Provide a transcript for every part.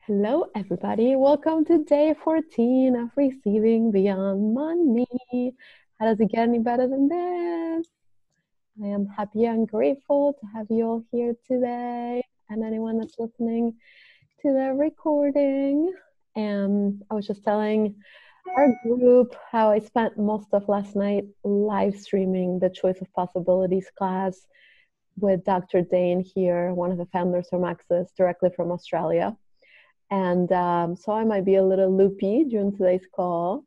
Hello, everybody. Welcome to day 14 of Receiving Beyond Money. How does it get any better than this? I am happy and grateful to have you all here today and anyone that's listening to the recording. I was just telling our group how I spent most of last night live streaming the Choice of Possibilities class with Dr. Dane here, one of the founders from Access, directly from Australia. And so I might be a little loopy during today's call.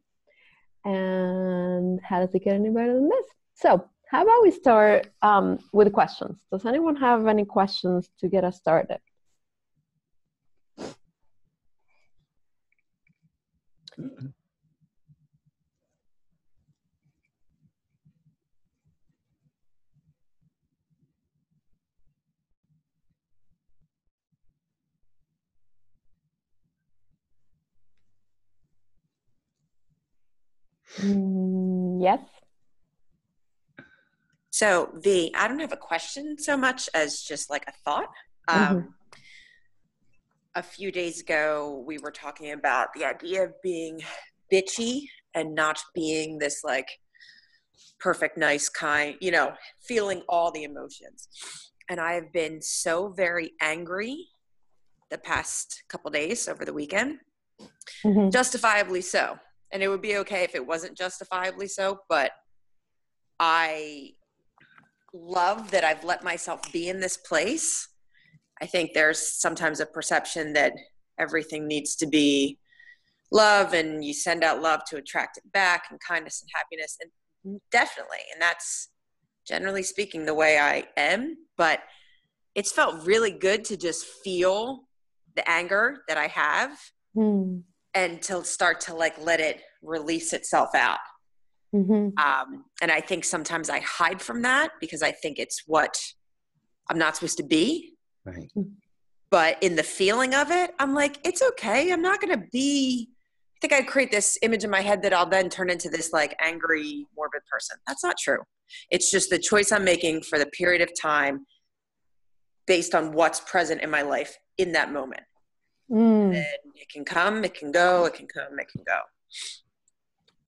And how does it get any better than this? So how about we start with questions? Does anyone have any questions to get us started? Yes. So V, I don't have a question so much as just like a thought. A few days ago, we were talking about the idea of being bitchy and not being this like perfect, nice, kind, feeling all the emotions. And I have been so very angry the past couple days over the weekend, justifiably so. And it would be okay if it wasn't justifiably so, but I love that I've let myself be in this place. I think there's sometimes a perception that everything needs to be love and you send out love to attract it back and kindness and happiness. And definitely. And that's generally speaking the way I am. But it's felt really good to just feel the anger that I have and to start to like let it release itself out. And I think sometimes I hide from that because I think it's what I'm not supposed to be. Right. But in the feeling of it, I'm like, it's okay. I'm not going to be, I think I create this image in my head that I'll then turn into this like angry, morbid person. That's not true. It's just the choice I'm making for the period of time based on what's present in my life in that moment. And it can come, it can go, it can come, it can go.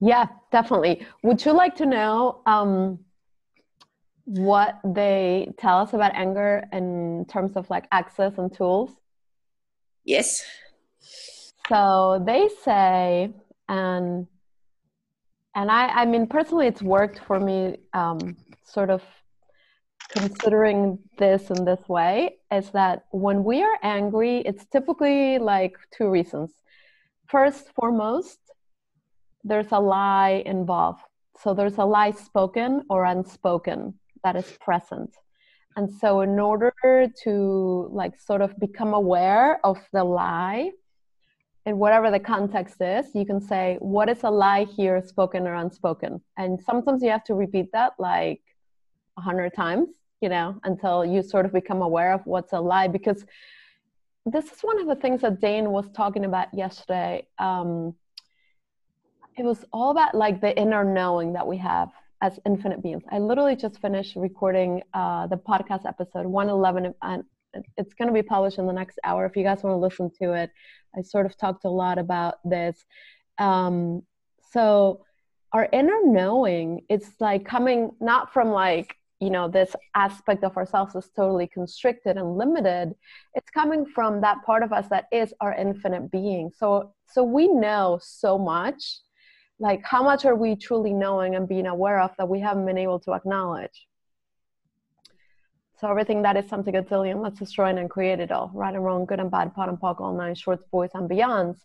Yeah, definitely. Would you like to know what they tell us about anger in terms of like access and tools? Yes. So they say, and I mean, personally, it's worked for me, sort of considering this in this way, is that when we are angry, it's typically like two reasons. First, foremost, there's a lie involved. So there's a lie spoken or unspoken that is present. And so in order to like sort of become aware of the lie, in whatever the context is, you can say, what is a lie here, spoken or unspoken? And sometimes you have to repeat that like 100 times, until you sort of become aware of what's a lie. Because this is one of the things that Dane was talking about yesterday. It was all about like the inner knowing that we have as infinite beings. I literally just finished recording the podcast episode 111, and it's going to be published in the next hour. If you guys want to listen to it, I sort of talked a lot about this. So our inner knowing, it's like coming not from like, this aspect of ourselves is totally constricted and limited. It's coming from that part of us that is our infinite being. So we know so much. Like, how much are we truly knowing and being aware of that we haven't been able to acknowledge? So everything that is something gazillion, let's destroy and create it all. Right and wrong, good and bad, pot and pock, all nine shorts, boys and beyonds.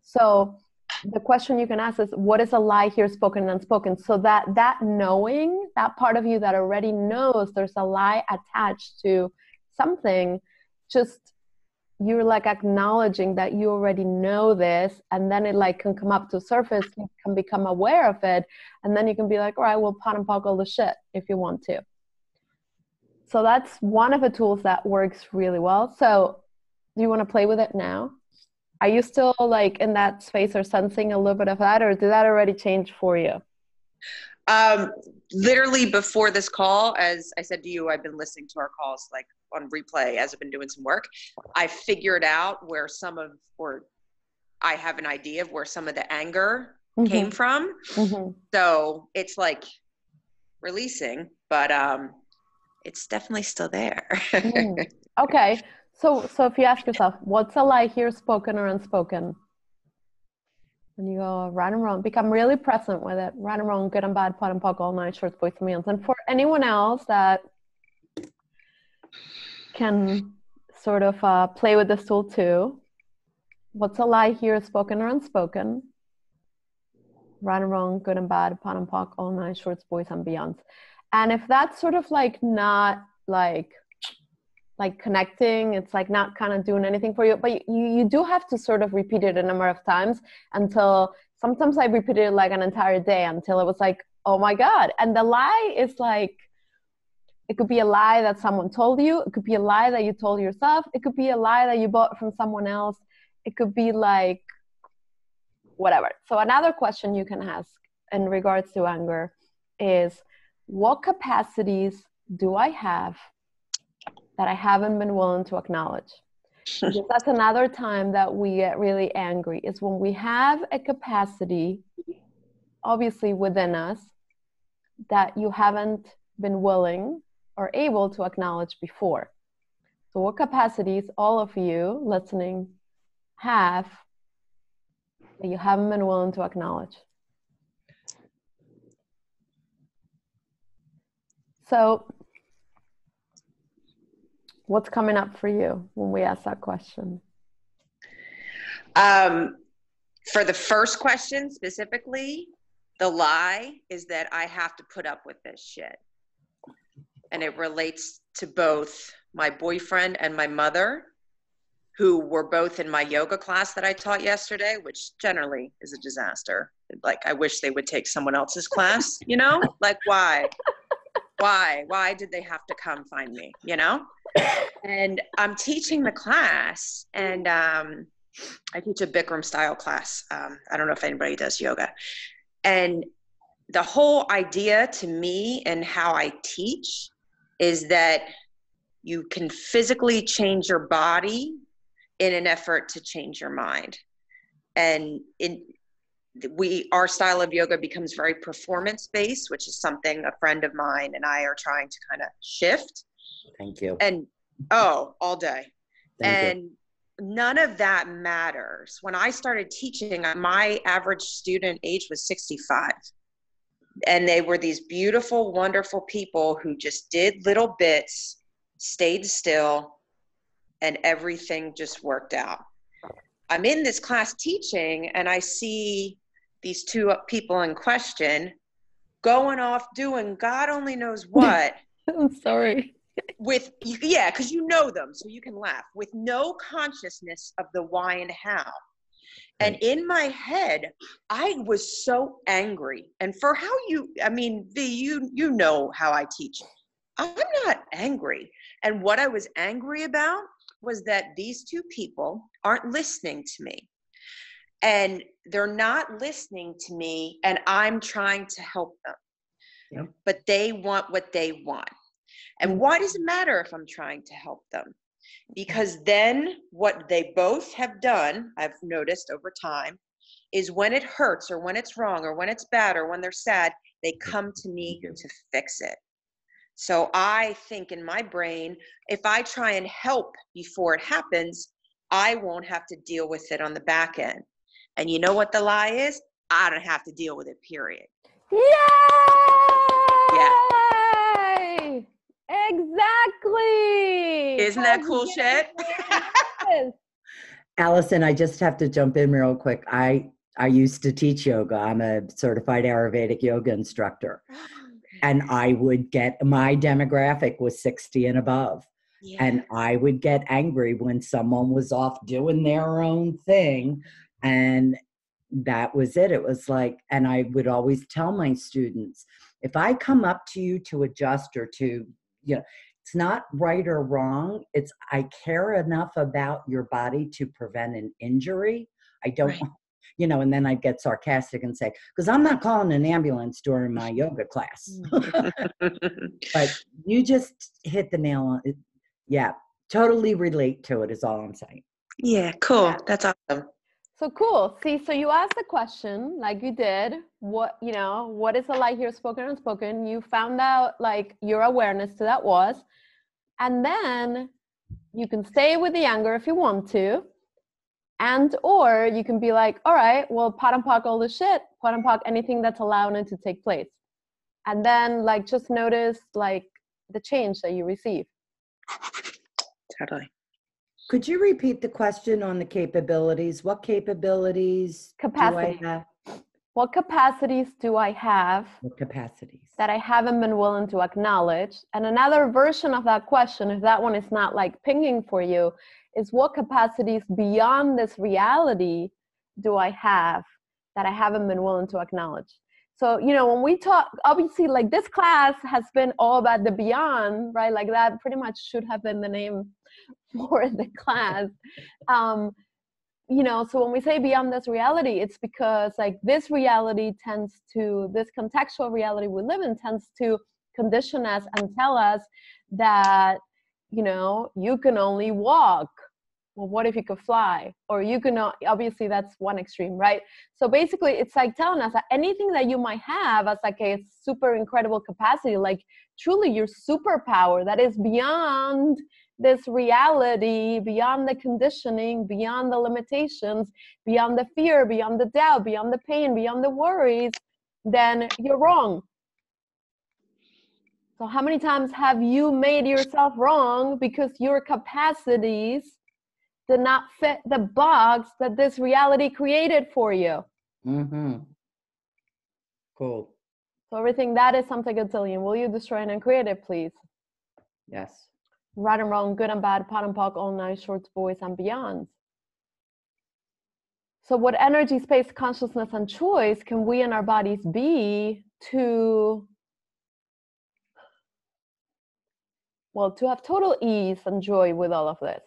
So the question you can ask is, what is a lie here, spoken and unspoken? So that knowing, that part of you that already knows there's a lie attached to something, just you're like acknowledging that you already know this, and then it like can come up to surface, you can become aware of it, and then you can be like, all right, well, pot and pock all the shit if you want to. So that's one of the tools that works really well. So do you want to play with it now? Are you still like in that space or sensing a little bit of that, or did that already change for you? Literally before this call, as I said to you, I've been listening to our calls like on replay as I've been doing some work. I figured out where or I have an idea of where some of the anger came from. So it's like releasing, but it's definitely still there. Okay. So if you ask yourself, what's a lie here, spoken or unspoken? And you go right and wrong, become really present with it. Right and wrong, good and bad, pot and pock, all night, shorts, boys and meals. And for anyone else that can sort of play with this tool too, what's a lie here, spoken or unspoken? Right and wrong, good and bad, pot and pock, all night, shorts, boys and beyonds. And if that's sort of like not like connecting, it's like not kind of doing anything for you, but you do have to sort of repeat it a number of times until sometimes I repeated it like an entire day until it was like, oh my God. And the lie is like, it could be a lie that someone told you. It could be a lie that you told yourself. It could be a lie that you bought from someone else. It could be like whatever. So another question you can ask in regards to anger is, what capacities do I have that I haven't been willing to acknowledge? Because that's another time that we get really angry, is when we have a capacity, obviously within us, that you haven't been willing or able to acknowledge before. So what capacities all of you listening have that you haven't been willing to acknowledge? So what's coming up for you when we ask that question? For the first question specifically, the lie is that I have to put up with this shit. And it relates to both my boyfriend and my mother, who were both in my yoga class that I taught yesterday, which generally is a disaster. Like, I wish they would take someone else's class, you know? Like, why? Why did they have to come find me, you know? And I'm teaching the class, and I teach a Bikram style class. I don't know if anybody does yoga. And the whole idea to me and how I teach is that you can physically change your body in an effort to change your mind. And our style of yoga becomes very performance-based, which is something a friend of mine and I are trying to kind of shift. Thank you. And all day. Thank you. None of that matters. When I started teaching, my average student age was 65. And they were these beautiful, wonderful people who just did little bits, stayed still, and everything just worked out. I'm in this class teaching, and I see these two people in question going off doing God only knows what. I'm sorry. Because you know them, so you can laugh, with no consciousness of the why and how. And in my head, I was so angry. And for how V, you know how I teach. I'm not angry. And what I was angry about was that these two people aren't listening to me. And they're not listening to me, and I'm trying to help them. Yep. But they want what they want. And why does it matter if I'm trying to help them? Because then what they both have done, I've noticed over time, is when it hurts or when it's wrong or when it's bad or when they're sad, they come to me to fix it. So I think in my brain, if I try and help before it happens, I won't have to deal with it on the back end. And you know what the lie is? I don't have to deal with it, period. Yay! Yeah. Exactly. Isn't that cool shit? Allison, I just have to jump in real quick. I used to teach yoga. I'm a certified Ayurvedic yoga instructor. And I would get, my demographic was 60 and above. Yeah. And I would get angry when someone was off doing their own thing. And that was it. It was like, and I would always tell my students, if I come up to you to adjust or to, it's not right or wrong. It's, I care enough about your body to prevent an injury. I don't want And then I'd get sarcastic and say, because I'm not calling an ambulance during my yoga class. But you just hit the nail on it. Yeah, totally relate to it is all I'm saying. Yeah, cool. Yeah. That's awesome. So cool. See, so you asked the question like you did, what is the light here, spoken and unspoken? You found out like your awareness to that was, and then you can stay with the anger if you want to, and or you can be like, all right, well, pot and pock all the shit, pot and pock anything that's allowing it to take place. And then like just notice like the change that you receive. Totally. Could you repeat the question on the capabilities? What capabilities Capacity. do I have? What capacities do I have? What capacities? That I haven't been willing to acknowledge. And another version of that question, if that one is not like pinging for you, is what capacities beyond this reality do I have that I haven't been willing to acknowledge? So, when we talk, obviously, like this class has been all about the beyond, right? Like that pretty much should have been the name for the class. So when we say beyond this reality, it's because like this contextual reality we live in tends to condition us and tell us that, you can only walk. Well, what if you could fly? Or you can, obviously that's one extreme, right? So basically it's like telling us that anything that you might have as like a super incredible capacity, like truly your superpower that is beyond this reality, beyond the conditioning, beyond the limitations, beyond the fear, beyond the doubt, beyond the pain, beyond the worries, then you're wrong. So how many times have you made yourself wrong because your capacities did not fit the box that this reality created for you? Mm-hmm. Cool. So everything that is something gazillion. Will you destroy and uncreate it, please? Yes. Right and wrong, good and bad, pot and pock, all night, shorts, boys, and beyond. So what energy, space, consciousness, and choice can we and our bodies be to have total ease and joy with all of this?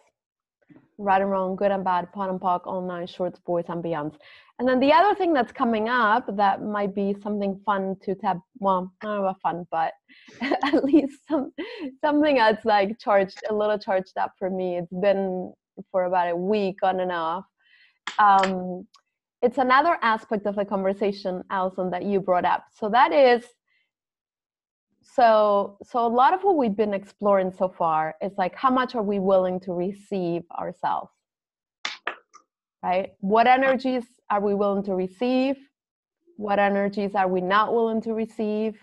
Right and wrong, good and bad, pot and pock, all night, shorts, boys, and beyond. And then the other thing that's coming up that might be something fun to tap, well, I don't know about fun, but at least something that's like a little charged up for me. It's been for about a week on and off. It's another aspect of the conversation, Allison, that you brought up. So that is, so a lot of what we've been exploring so far is like, how much are we willing to receive ourselves, right? What energies are we willing to receive? What energies are we not willing to receive?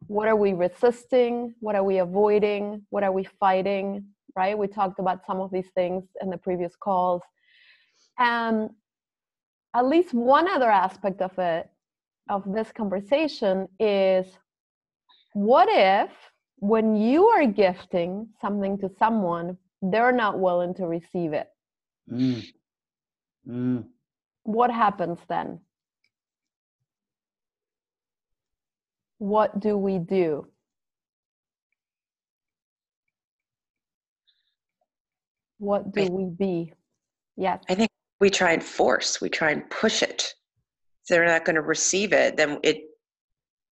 What are we resisting? What are we avoiding? What are we fighting, right? We talked about some of these things in the previous calls. And at least one other aspect of this conversation is, what if when you are gifting something to someone, they're not willing to receive it? What happens then? What do we do? What do we be? Yes. I think we try and push it. If they're not going to receive it, then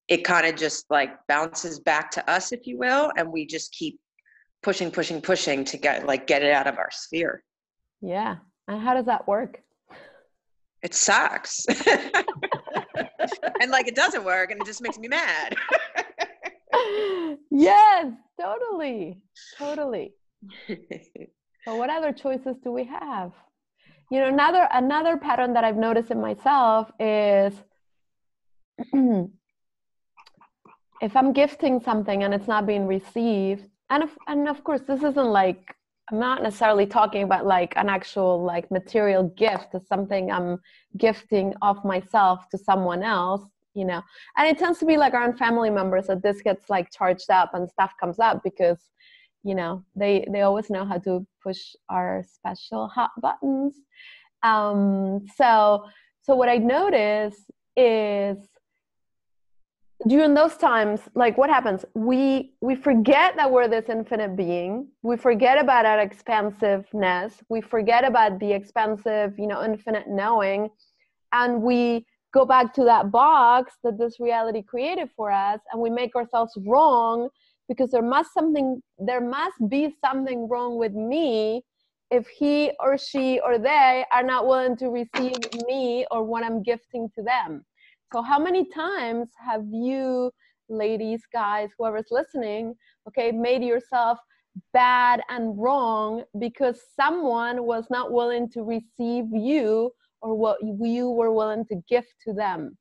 it kind of just like bounces back to us, if you will, and we just keep pushing to get it out of our sphere. Yeah. And how does that work? It sucks. And like it doesn't work and it just makes me mad. Yes, totally. So what other choices do we have? Another pattern that I've noticed in myself is if I'm gifting something and it's not being received, and of course this isn't like, I'm not necessarily talking about like an actual like material gift. It's something I'm gifting of myself to someone else, and it tends to be like our own family members that this gets like charged up and stuff comes up because, they always know how to push our special hot buttons. So what I notice is during those times, like what happens? We forget that we're this infinite being. We forget about our expansiveness. We forget about the expansive, infinite knowing. and we go back to that box that this reality created for us, and we make ourselves wrong because there must be something wrong with me if he or she or they are not willing to receive me or what I'm gifting to them. So how many times have you, ladies, guys, whoever's listening, okay, made yourself bad and wrong because someone was not willing to receive you or what you were willing to gift to them?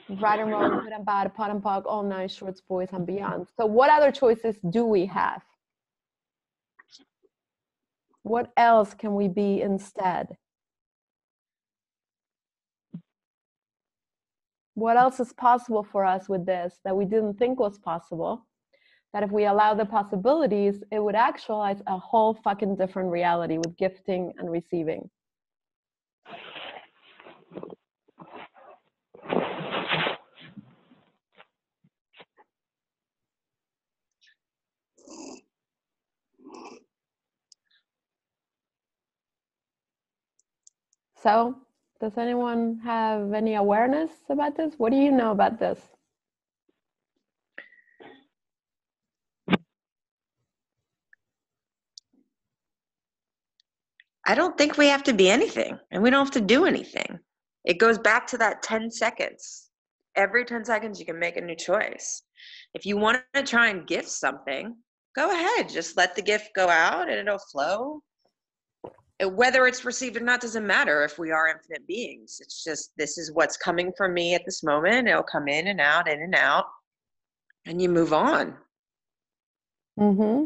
Right and wrong, good and bad, pot and pog, all nice, shorts, boys, and beyond. So what other choices do we have? What else can we be instead? What else is possible for us with this that we didn't think was possible? That if we allow the possibilities, it would actualize a whole fucking different reality with gifting and receiving. So, does anyone have any awareness about this? What do you know about this? I don't think we have to be anything, and we don't have to do anything. It goes back to that 10 seconds. Every 10 seconds, you can make a new choice. If you want to try and gift something, go ahead. Just let the gift go out and it'll flow. Whether it's received or not doesn't matter if we are infinite beings. It's just, this is what's coming from me at this moment. It'll come in and out, and you move on. Mm-hmm.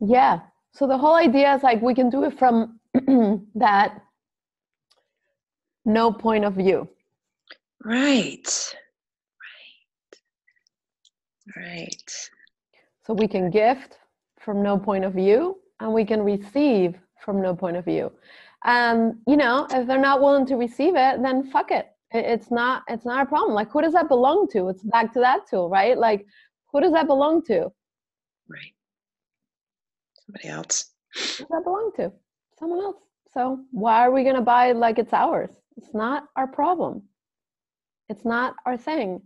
Yeah. So the whole idea is like we can do it from that no point of view. Right. So we can gift from no point of view, and we can receive from no point of view. You know, if they're not willing to receive it, then fuck it. It's not a problem. Like, who does that belong to? It's back to that tool, right? Like, who does that belong to? Right. Somebody else. Who does that belong to? Someone else. So why are we going to buy it like it's ours? It's not our problem. It's not our thing.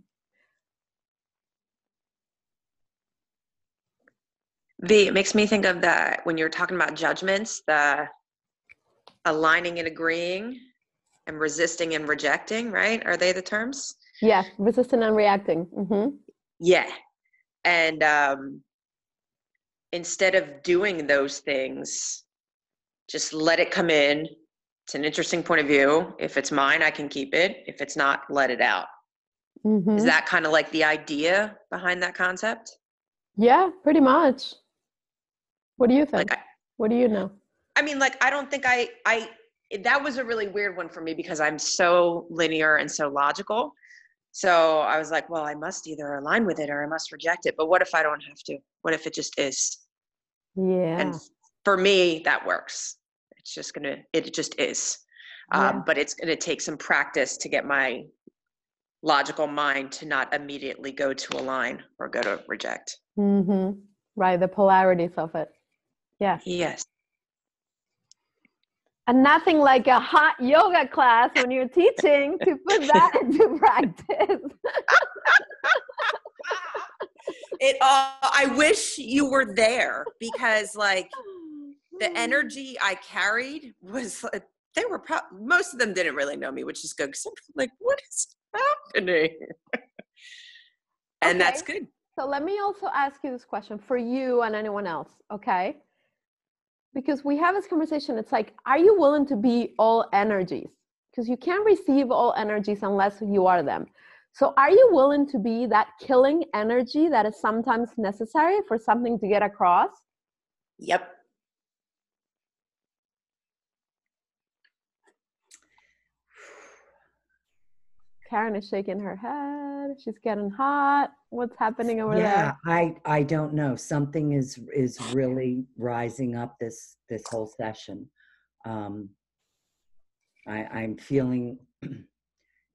It makes me think of that when you're talking about judgments, the aligning and agreeing and resisting and rejecting, right? Are they the terms? Yeah, resisting and reacting. Mm-hmm. Yeah. And instead of doing those things, just let it come in. It's an interesting point of view. If it's mine, I can keep it. If it's not, let it out. Mm-hmm. Is that kind of like the idea behind that concept? Yeah, pretty much. What do you think? What do you know? I mean, like, I don't think that was a really weird one for me because I'm so linear and so logical. So I was like, well, I must either align with it or I must reject it. But what if I don't have to? What if it just is? Yeah. And for me, that works. It just is. Yeah. But it's going to take some practice to get my logical mind to not immediately go to align or go to reject. Mm-hmm. Right. The polarities of it. Yeah. Yes. And nothing like a hot yoga class when you're teaching to put that into practice. I wish you were there because, like, the energy I carried was like, most of them didn't really know me, which is good. Because I'm like, what is happening? And that's good. So let me also ask you this question for you and anyone else, okay? Because we have this conversation, it's like, are you willing to be all energies? Because you can't receive all energies unless you are them. So are you willing to be that killing energy that is sometimes necessary for something to get across? Yep. Karen is shaking her head. She's getting hot. What's happening over there? Yeah, I don't know. Something is really rising up this whole session. I'm feeling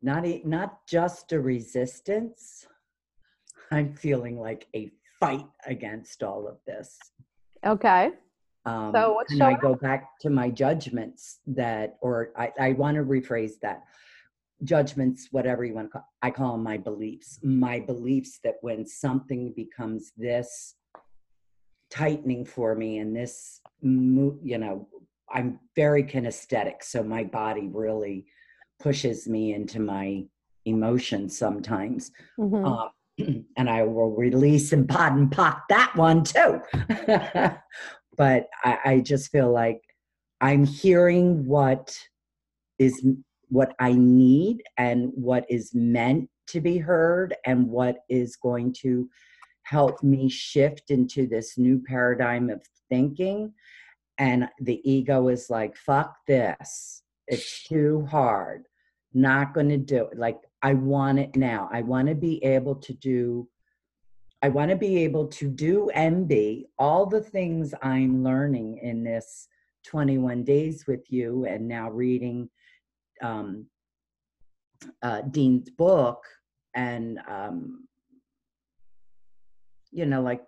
not just a resistance. I'm feeling like a fight against all of this. Okay. So what's And I showing go up? back to my judgments that, or I want to rephrase that. Judgments, whatever you want to call, I call them my beliefs. My beliefs that when something becomes this tightening for me and this, you know, I'm very kinesthetic. So my body really pushes me into my emotions sometimes. Mm-hmm. And I will release and pot and pock that one too. But I just feel like I'm hearing what I need and what is meant to be heard and what is going to help me shift into this new paradigm of thinking. And the ego is like, fuck this. It's too hard. Not going to do it. Like, I want it now. I want to be able to do and be all the things I'm learning in this 21 days with you and now reading Dean's book. And, you know, like,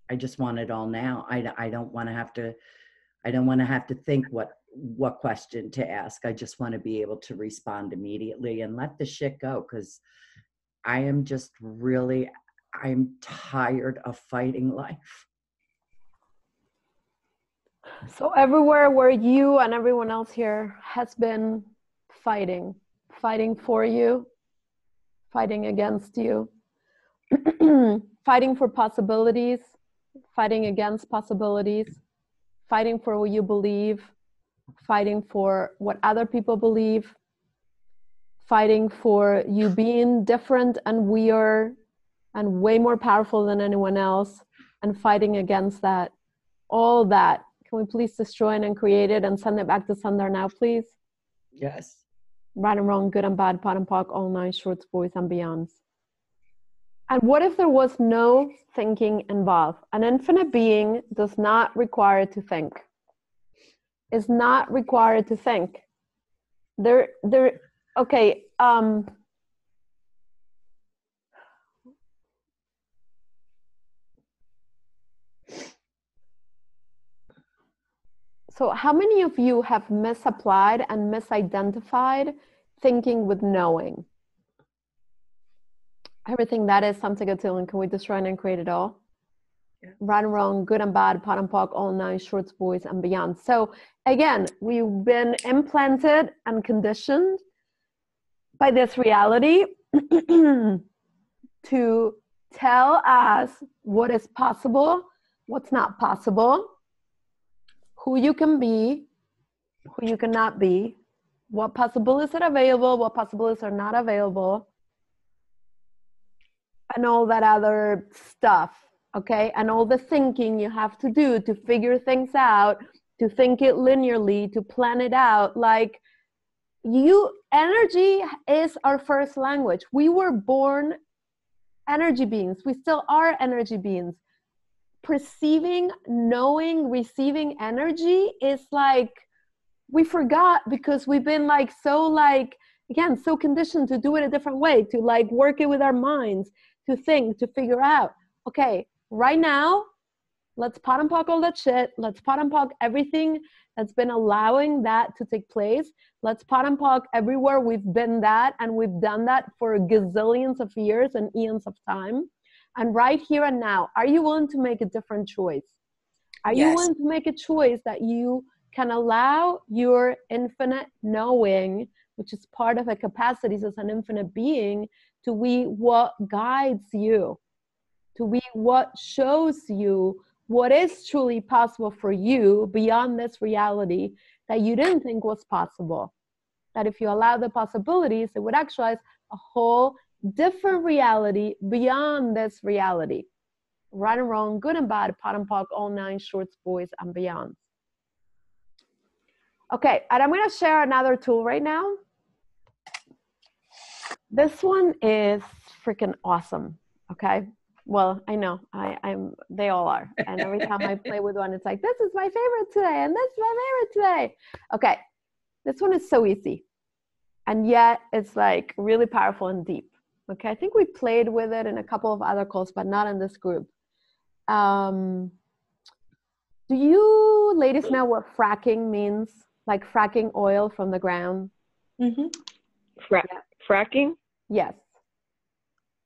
I just want it all now. I don't want to have to think what question to ask. I just want to be able to respond immediately and let the shit go. Cause I'm tired of fighting life. So everywhere where you and everyone else here has been fighting for you, fighting against you, fighting for possibilities, fighting against possibilities, fighting for what you believe, fighting for what other people believe, fighting for you being different and weird and way more powerful than anyone else, and fighting against that. All that. Can we please destroy and uncreate it and send it back to Sundar now, please? Yes. Right and wrong, good and bad, pot and pock, all nine shorts, boys and beyonds. And what if there was no thinking involved? An infinite being does not require to think. Is not required to think. Okay. So how many of you have misapplied and misidentified thinking with knowing? Everything that is something and can we destroy and create it all? Yeah. Right and wrong, good and bad, pot and pock, all nine shorts, boys and beyond. So again, we've been implanted and conditioned by this reality to tell us what is possible, what's not possible, who you can be, who you cannot be, what possibilities are available, what possibilities are not available, and all that other stuff, okay? And all the thinking you have to do to figure things out, to think it linearly, to plan it out. Like, energy is our first language. We were born energy beings. We still are energy beings. Perceiving, knowing, receiving energy is like, we forgot because we've been like, so like, again, so conditioned to do it a different way, to like work it with our minds, to think, to figure out, okay, right now, let's pot and pock all that shit. Let's pot and pock everything that's been allowing that to take place. Let's pot and pock everywhere we've been that, and we've done that for gazillions of years and eons of time. And right here and now, are you willing to make a different choice? Are you willing to make a choice that you can allow your infinite knowing, which is part of the capacities as an infinite being, to be what guides you, to be what shows you what is truly possible for you beyond this reality that you didn't think was possible? That if you allow the possibilities, it would actualize a whole different reality beyond this reality. Right and wrong, good and bad, pot and pock, all nine shorts, boys and beyond. Okay, and I'm going to share another tool right now. This one is freaking awesome, okay? Well, I know, they all are. And every time I play with one, it's like, this is my favorite today, and this is my favorite today. Okay, this one is so easy. And yet it's like really powerful and deep. Okay, I think we played with it in a couple of other calls, but not in this group. Do Do you ladies know what fracking means? Like fracking oil from the ground? Mm-hmm. Fracking? Yes.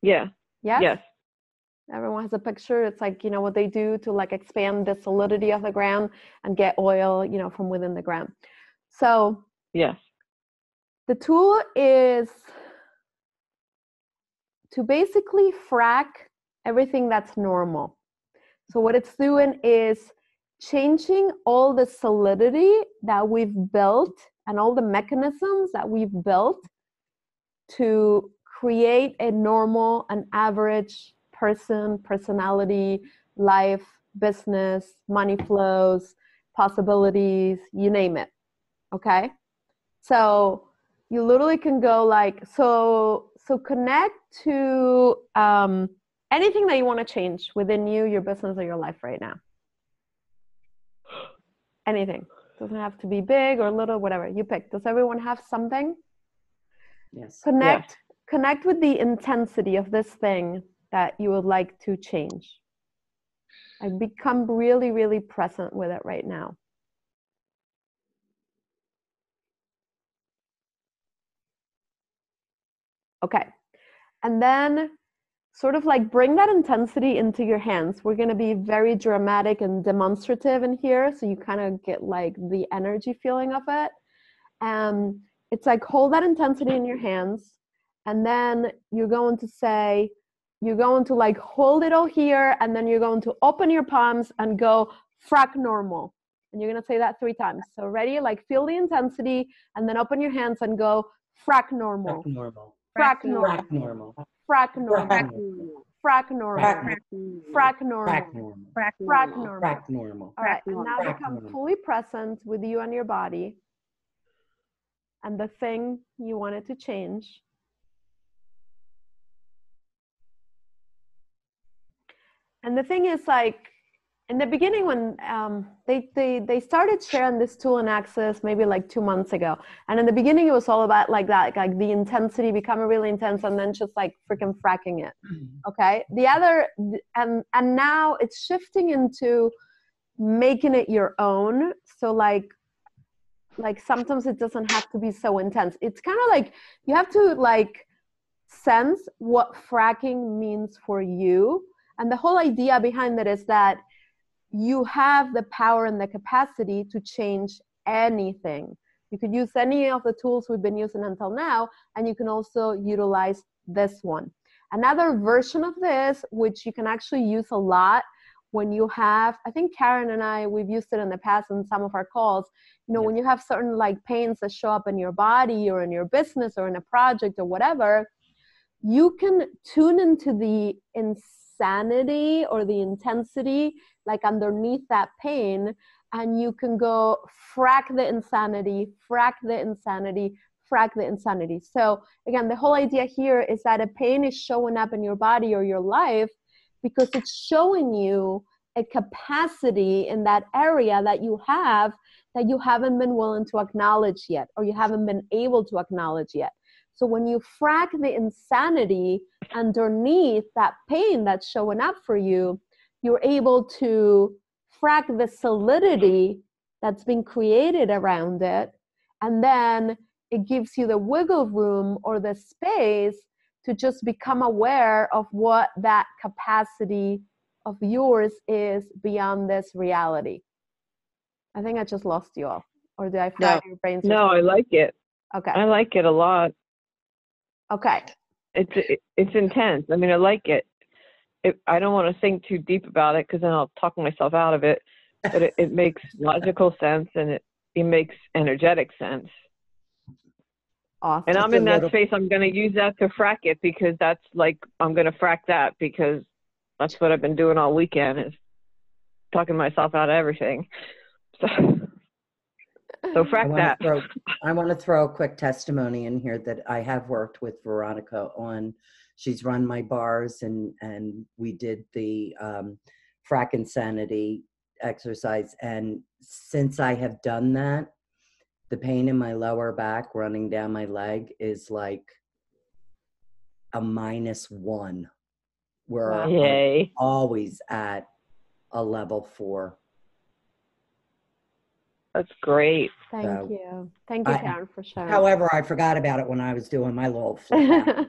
Yeah. Yes? Yes. Everyone has a picture. It's like, you know, what they do to like expand the solidity of the ground and get oil, you know, from within the ground. So Yes. the tool is to basically frack everything that's normal. So what it's doing is changing all the solidity that we've built and all the mechanisms that we've built to create a normal and average person, personality, life, business, money flows, possibilities, you name it. Okay? So you literally can go like, so connect to anything that you want to change within you, your business, or your life right now. Anything. Doesn't have to be big or little, whatever. You pick. Does everyone have something? Yes. Connect with the intensity of this thing that you would like to change. Like become really, really present with it right now. Okay. And then sort of like bring that intensity into your hands. We're going to be very dramatic and demonstrative in here. So you kind of get like the energy feeling of it. And it's like hold that intensity in your hands. And then you're going to say, you're going to like hold it all here. And then you're going to open your palms and go frack normal. And you're going to say that 3 times. So ready? Like feel the intensity and then open your hands and go frack normal. Frack normal. Frack normal. Frack normal. Frack normal. Frack normal. Frack normal. Frack normal. Frack normal. Frack normal. All right, and now Frack become normal. fully present with you and your body and the thing you wanted to change. And the thing is, like, in the beginning when they started sharing this tool in Access maybe like 2 months ago, and in the beginning it was all about like that, like the intensity becoming really intense and then just like freaking fracking it. Okay, the other and now it's shifting into making it your own. So like sometimes it doesn't have to be so intense. It's kind of like you have to like sense what fracking means for you. And the whole idea behind it is that you have the power and the capacity to change anything. You could use any of the tools we've been using until now, and you can also utilize this one. Another version of this, which you can actually use a lot when you have, I think Karen and I, we've used it in the past in some of our calls, you know, when you have certain like pains that show up in your body or in your business or in a project or whatever, you can tune into the insanity or the intensity like underneath that pain, and you can go frack the insanity, frack the insanity, frack the insanity. So again, the whole idea here is that a pain is showing up in your body or your life because it's showing you a capacity in that area that you haven't been willing to acknowledge yet, or you haven't been able to acknowledge yet. So when you frack the insanity underneath that pain that's showing up for you, you're able to frack the solidity that's been created around it. And then it gives you the wiggle room or the space to just become aware of what that capacity of yours is beyond this reality. I think I just lost you all. Or did I fry your brains? No, I like it. Okay. I like it a lot. Okay. It's intense. I mean, I like it. I don't want to think too deep about it because then I'll talk myself out of it. But it makes logical sense and it makes energetic sense. Awesome. And I'm in that space. I'm going to use that to frack it because that's like, I'm going to frack that because that's what I've been doing all weekend is talking myself out of everything. So frack that. I want to throw a quick testimony in here that I have worked with Veronica on. She's run my bars and we did the frack insanity exercise. And since I have done that, the pain in my lower back running down my leg is like a -1, where I'm always at a level 4. That's great. Thank So, you. Thank you, I- Karen, for sharing. However, I forgot about it when I was doing my little flip out.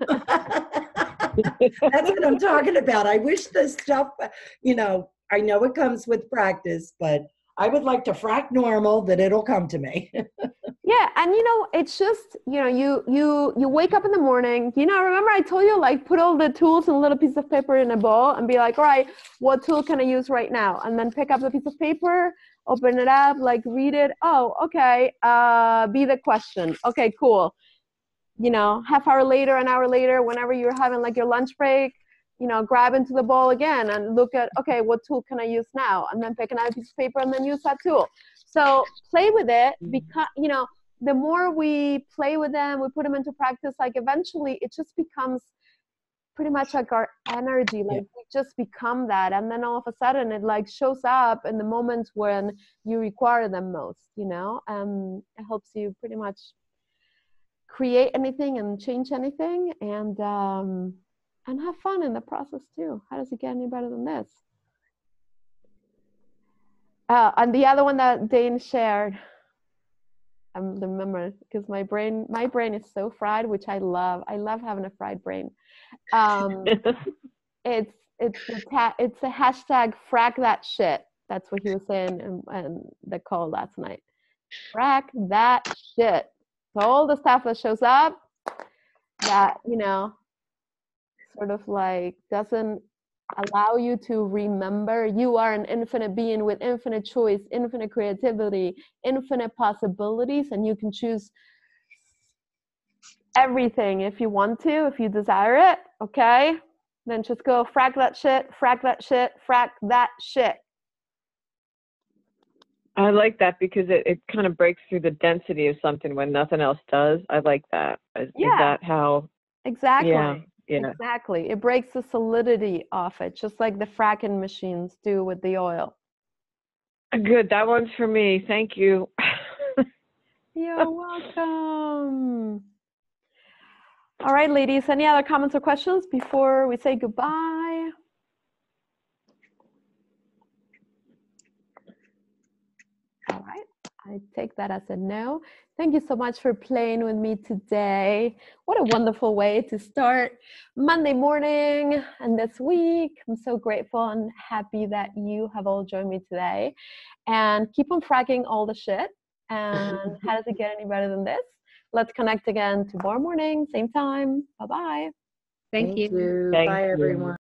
That's what I'm talking about. I wish this stuff, I know it comes with practice, but I would like to frack normal that it'll come to me. Yeah, and it's just, you wake up in the morning, remember I told you, like, put all the tools in a little piece of paper in a bowl and be like, all right, what tool can I use right now? And then pick up the piece of paper, open it up, like, read it. Oh, okay, be the question. Okay, cool. Half hour later, an hour later, whenever you're having like your lunch break, grab into the bowl again and look at, okay, what tool can I use now? And then pick another piece of paper and then use that tool. So play with it, because, the more we play with them, we put them into practice, like eventually it just becomes pretty much like our energy, like we just become that. And then all of a sudden it like shows up in the moments when you require them most, it helps you pretty much create anything and change anything, and have fun in the process too. How does it get any better than this? And the other one that Dane shared, I remember, because my brain is so fried, which I love. I love having a fried brain. It's a hashtag frack that shit. That's what he was saying in the call last night. Frack that shit. So all the stuff that shows up that, sort of like doesn't allow you to remember you are an infinite being with infinite choice, infinite creativity, infinite possibilities, and you can choose everything if you want to, if you desire it, okay? Then just go frack that shit, frack that shit, frack that shit. I like that because it kind of breaks through the density of something when nothing else does. I like that. Is that how? Exactly. Yeah. Exactly. It breaks the solidity off it, just like the fracking machines do with the oil. Good. That one's for me. Thank you. You're welcome. All right, ladies, any other comments or questions before we say goodbye? All right, I take that as a no. Thank you so much for playing with me today. What a wonderful way to start Monday morning and this week. I'm so grateful and happy that you have all joined me today. And keep on fracking all the shit. And how does it get any better than this? Let's connect again tomorrow morning, same time. Bye-bye. Thank you. Thank Bye, you. everyone.